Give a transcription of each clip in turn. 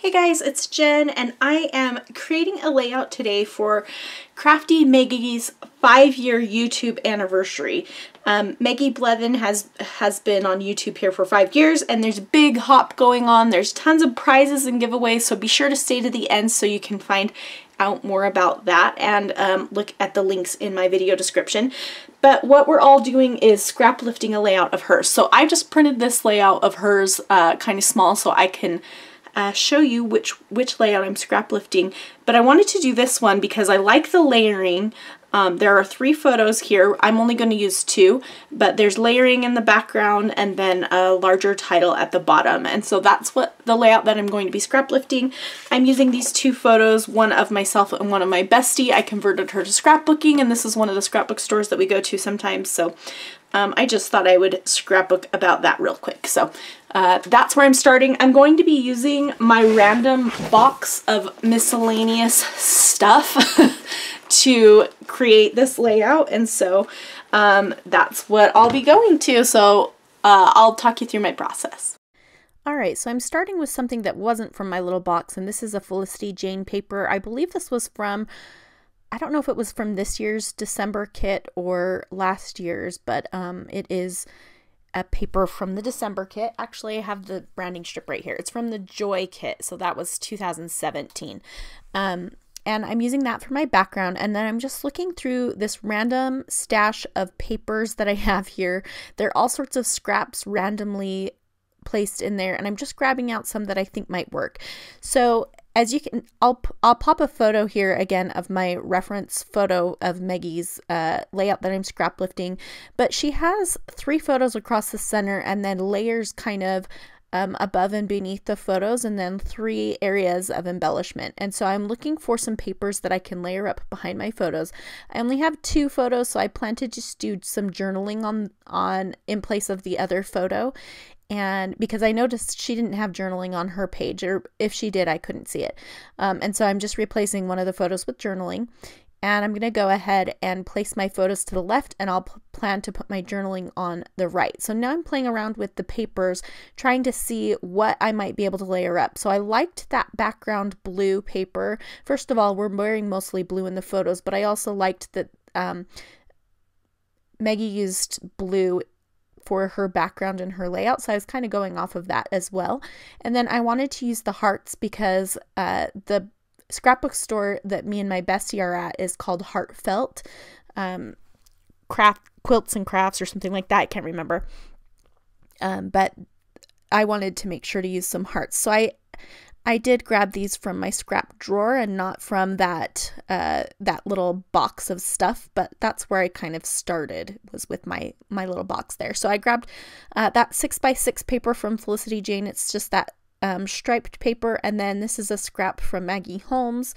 Hey guys, it's Jen and I am creating a layout today for Crafty Meggy's 5-year YouTube anniversary. Meggy Blevin has been on YouTube here for 5 years and there's a big hop going on. There's tons of prizes and giveaways, so be sure to stay to the end so you can find out more about that and look at the links in my video description. But what we're all doing is scrap lifting a layout of hers. So I just printed this layout of hers kind of small so I can show you which layout I'm scrap lifting, but I wanted to do this one because I like the layering. There are 3 photos here. I'm only going to use 2, but there's layering in the background and then a larger title at the bottom, and so that's what the layout that I'm going to be scrap lifting. I'm using these 2 photos, one of myself and one of my bestie. I converted her to scrapbooking, and this is one of the scrapbook stores that we go to sometimes, so I just thought I would scrapbook about that real quick. So that's where I'm starting. I'm going to be using my random box of miscellaneous stuff to create this layout, and so that's what I'll be going to. So I'll talk you through my process. Alright, so I'm starting with something that wasn't from my little box, and this is a Felicity Jane paper. I believe this was from, I don't know if it was from this year's December kit or last year's, but it is a paper from the December kit. Actually, I have the branding strip right here. It's from the Joy kit, so that was 2017. And I'm using that for my background, and then I'm just looking through this random stash of papers that I have here. There are all sorts of scraps randomly placed in there, and I'm just grabbing out some that I think might work. So as you can, I'll pop a photo here again of my reference photo of Meggy's layout that I'm scrap lifting, but she has 3 photos across the center and then layers kind of above and beneath the photos, and then 3 areas of embellishment. And so I'm looking for some papers that I can layer up behind my photos. I only have 2 photos, so I plan to just do some journaling on in place of the other photo. And because I noticed she didn't have journaling on her page, or if she did, I couldn't see it. And so I'm just replacing one of the photos with journaling. And I'm going to go ahead and place my photos to the left, and I'll plan to put my journaling on the right. So now I'm playing around with the papers, trying to see what I might be able to layer up. So I liked that background blue paper. First of all, we're wearing mostly blue in the photos, but I also liked that Meggy used blue for her background and her layout, so I was kind of going off of that as well. And then I wanted to use the hearts because the scrapbook store that me and my bestie are at is called Heartfelt Quilts and Crafts or something like that. I can't remember. But I wanted to make sure to use some hearts. So I did grab these from my scrap drawer and not from that little box of stuff, but that's where I kind of started, was with my little box there. So I grabbed that 6x6 paper from Felicity Jane. It's just that striped paper, and then this is a scrap from Maggie Holmes,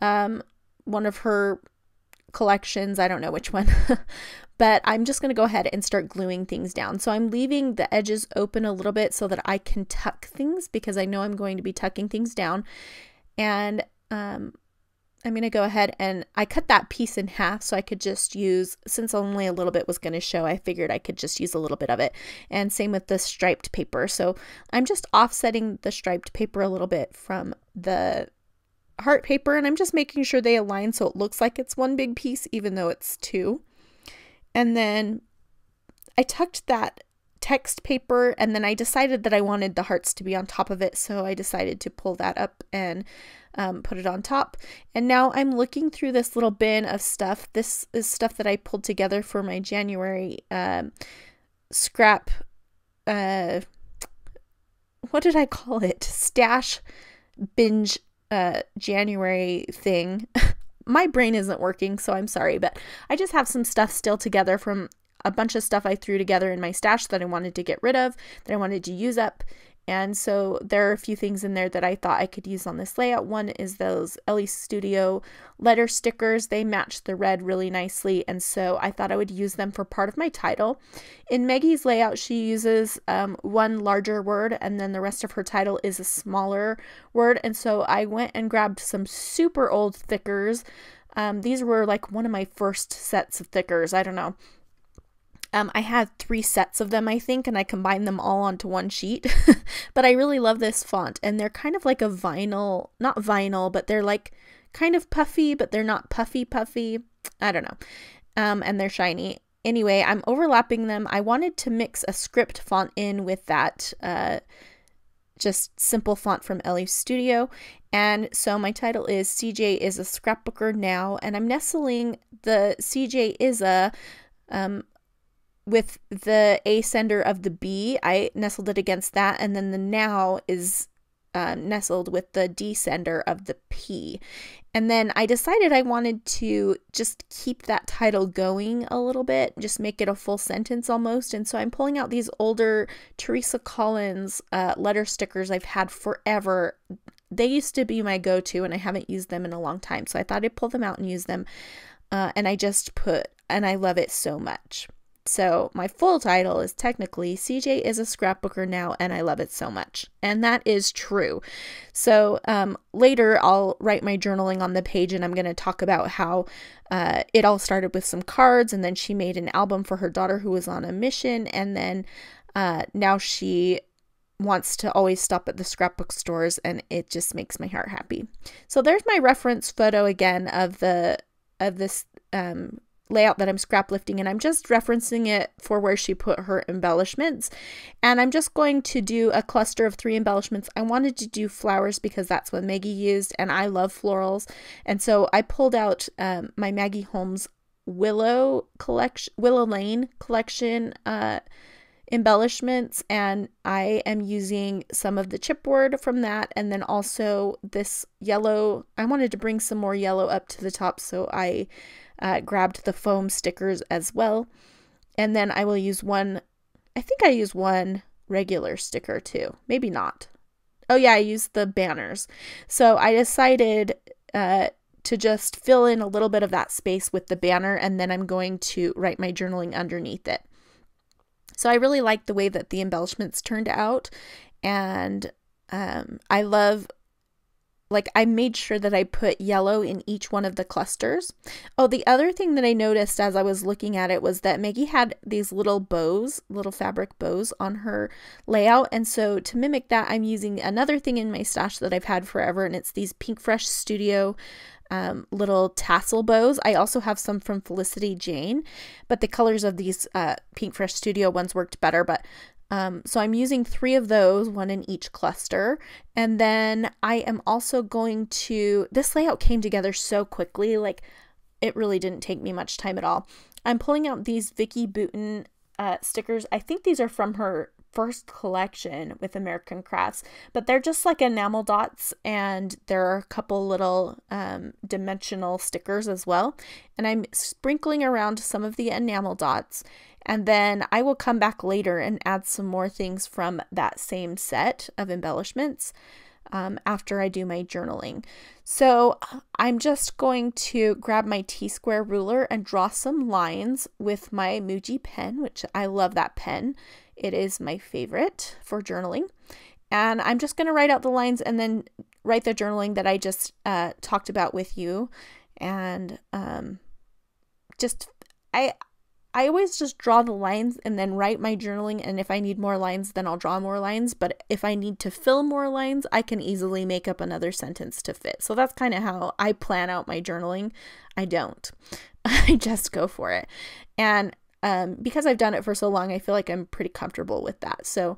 one of her collections. I don't know which one. But I'm just going to go ahead and start gluing things down. So I'm leaving the edges open a little bit so that I can tuck things, because I know I'm going to be tucking things down. And I'm going to go ahead and I cut that piece in half so I could just use, since only a little bit was going to show, I figured I could just use a little bit of it. And same with the striped paper. So I'm just offsetting the striped paper a little bit from the heart paper, and I'm just making sure they align so it looks like it's one big piece even though it's 2. And then I tucked that text paper, and then I decided that I wanted the hearts to be on top of it, so I decided to pull that up and put it on top. And now I'm looking through this little bin of stuff. This is stuff that I pulled together for my January scrap, what did I call it? Stash binge January thing. My brain isn't working, so I'm sorry, but I just have some stuff still together from a bunch of stuff I threw together in my stash that I wanted to get rid of, that I wanted to use up. And so there are a few things in there that I thought I could use on this layout. One is those Ellie Studio letter stickers. They match the red really nicely, and so I thought I would use them for part of my title. In Meggy's layout, she uses one larger word, and then the rest of her title is a smaller word, and so I went and grabbed some super old thickers. These were like one of my first sets of thickers. I don't know. I had 3 sets of them, I think, and I combined them all onto one sheet. But I really love this font, and they're kind of like a vinyl, not vinyl, but they're like kind of puffy, but they're not puffy. I don't know. And they're shiny. Anyway, I'm overlapping them. I wanted to mix a script font in with that just simple font from Ellie Studio. And so my title is CJ is a Scrapbooker Now, and I'm nestling the CJ is a with the A sender of the B. I nestled it against that, and then the now is nestled with the D sender of the P. And then I decided I wanted to just keep that title going a little bit, just make it a full sentence almost. And so I'm pulling out these older Teresa Collins letter stickers I've had forever. They used to be my go-to, and I haven't used them in a long time. So I thought I'd pull them out and use them. And I just put, and I love it so much. So my full title is technically CJ is a Scrapbooker Now, and I love it so much. And that is true. So later I'll write my journaling on the page, and I'm going to talk about how it all started with some cards, and then she made an album for her daughter who was on a mission, and then now she wants to always stop at the scrapbook stores, and it just makes my heart happy. So there's my reference photo again of this layout that I'm scrap lifting, and I'm just referencing it for where she put her embellishments. And I'm just going to do a cluster of 3 embellishments. I wanted to do flowers because that's what Maggie used, and I love florals. And so I pulled out my Maggie Holmes Willow Lane collection embellishments, and I am using some of the chipboard from that, and then also this yellow. I wanted to bring some more yellow up to the top, so I grabbed the foam stickers as well. And then I will use one, I think I use one regular sticker too, maybe not. Oh yeah, I used the banners. So I decided to just fill in a little bit of that space with the banner, and then I'm going to write my journaling underneath it. So I really like the way that the embellishments turned out, and I love, like, I made sure that I put yellow in each one of the clusters. Oh, the other thing that I noticed as I was looking at it was that Maggie had these little bows, little fabric bows on her layout. And so to mimic that, I'm using another thing in my stash that I've had forever, and it's these Pinkfresh Studio little tassel bows. I also have some from Felicity Jane, but the colors of these Pinkfresh Studio ones worked better. But so I'm using 3 of those, 1 in each cluster. And then I am also going to, this layout came together so quickly, like it really didn't take me much time at all. I'm pulling out these Vicky Bouton stickers. I think these are from her first collection with American Crafts, but they're just like enamel dots, and there are a couple little dimensional stickers as well. And I'm sprinkling around some of the enamel dots, and then I will come back later and add some more things from that same set of embellishments after I do my journaling. So I'm just going to grab my T-square ruler and draw some lines with my Muji pen, which I love that pen. It is my favorite for journaling. And I'm just going to write out the lines and then write the journaling that I just talked about with you. And I always just draw the lines and then write my journaling, and if I need more lines, then I'll draw more lines. But if I need to fill more lines, I can easily make up another sentence to fit. So that's kind of how I plan out my journaling. I don't. I just go for it. And because I've done it for so long, I feel like I'm pretty comfortable with that. So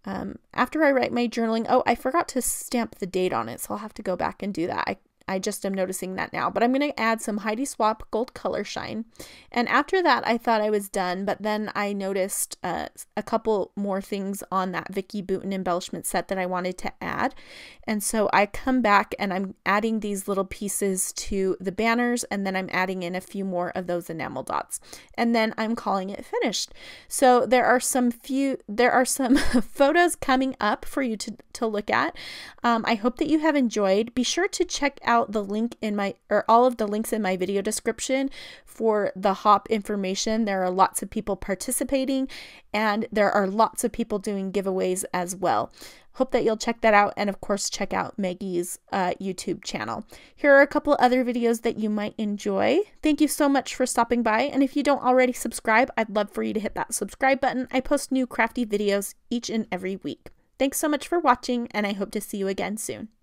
after I write my journaling, oh, I forgot to stamp the date on it, so I'll have to go back and do that. I just am noticing that now, but I'm going to add some Heidi Swapp Gold Color Shine. And after that, I thought I was done, but then I noticed a couple more things on that Vicky Bouton embellishment set that I wanted to add. And so I come back and I'm adding these little pieces to the banners, and then I'm adding in a few more of those enamel dots. And then I'm calling it finished. So there are some photos coming up for you to look at. I hope that you have enjoyed. Be sure to check out out the link in my, or all of the links in my video description for the hop information. There are lots of people participating, and there are lots of people doing giveaways as well. Hope that you'll check that out, and of course check out Meggy's YouTube channel. Here are a couple other videos that you might enjoy. Thank you so much for stopping by, and if you don't already subscribe, I'd love for you to hit that subscribe button. I post new crafty videos each and every week. Thanks so much for watching, and I hope to see you again soon.